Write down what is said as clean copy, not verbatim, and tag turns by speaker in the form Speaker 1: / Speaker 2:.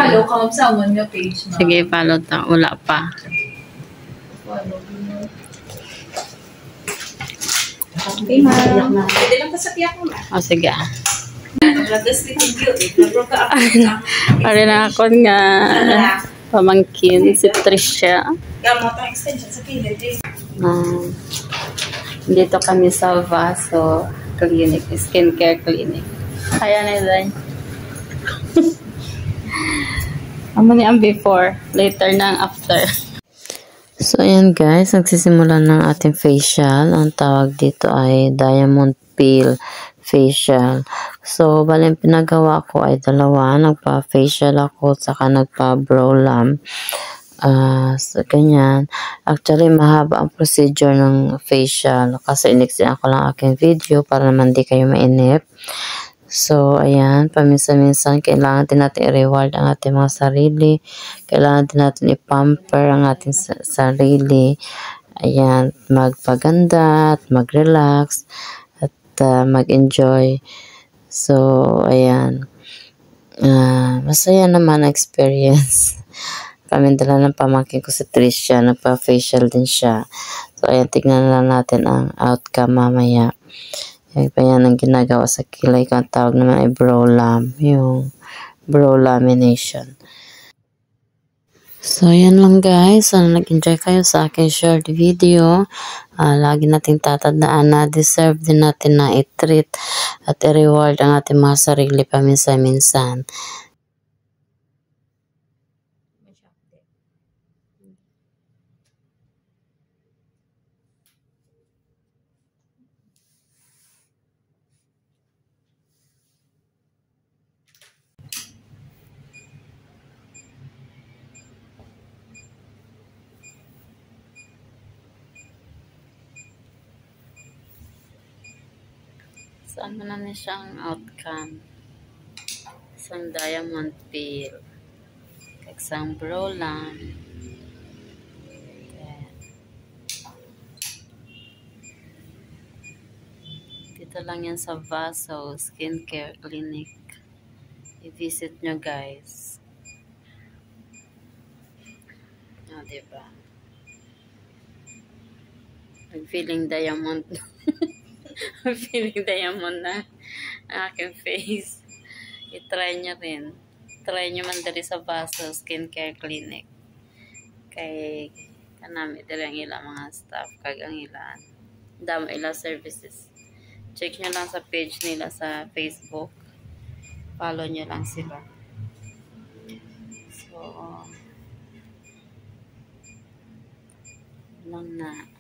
Speaker 1: follow ka sa amon nga page mo.
Speaker 2: Sige, follow ta. Wala pa.
Speaker 1: Follow mo. Okay, ma'am. Pwede lang pa sa tiyak mo, ma'am.
Speaker 2: O, sige.
Speaker 1: Naglagas ni video. Naglagas ka ako.
Speaker 2: Pari na ako nga pamangkin si Tricia.
Speaker 1: Gamot ang extension sa kilid.
Speaker 2: Dito kami sa Vaso Clinic, skincare clinic. Kaya na yun. Amo ni ang before, later na ang after. So, ayan guys, nagsisimula ng ating facial. Ang tawag dito ay Diamond Peel Facial. So, bali pinagawa ko ay dalawa. Nagpa-facial ako, saka nagpa-brow lamp. So, ganyan. Actually, mahaba ang procedure ng facial kasi inixin ako lang aking video para naman di kayo mainip. So, ayan, paminsan-minsan, kailangan din natin i-reward ang ating mga sarili. Kailangan din natin i-pamper ang ating sarili. Ayan, magpaganda at mag-relax at mag-enjoy. So, ayan. Masaya naman ang experience. Kami dala ng pamangkin ko si Tricia, nagpa-facial din siya. So, ayan, tignan lang natin ang outcome mamaya. Yan pa yan ang ginagawa sa kilay ko. Ang tawag naman ay brow lamp. Yung brow lamination. So, yan lang guys. Sana nag-enjoy kayo sa aking short video. Lagi nating tatandaan na deserve din natin na i-treat at i-reward ang ating mga sarili paminsan-minsan. Saan mo na siyang outcome? Isang diamond peel. Isang brow lamp. Dito lang yan sa Vaso Skincare Clinic. I-visit nyo guys. Diba? Nag-feeling diamond. Feeling diamond na ang aking face. I-try nyo rin. Try nyo man dali sa Vaso Skincare Clinic. Kay kanami dali ang ilang mga staff. Kag ang ilang damo ilang services. Check nyo lang sa page nila sa Facebook. Follow nyo lang sila. So, lang na.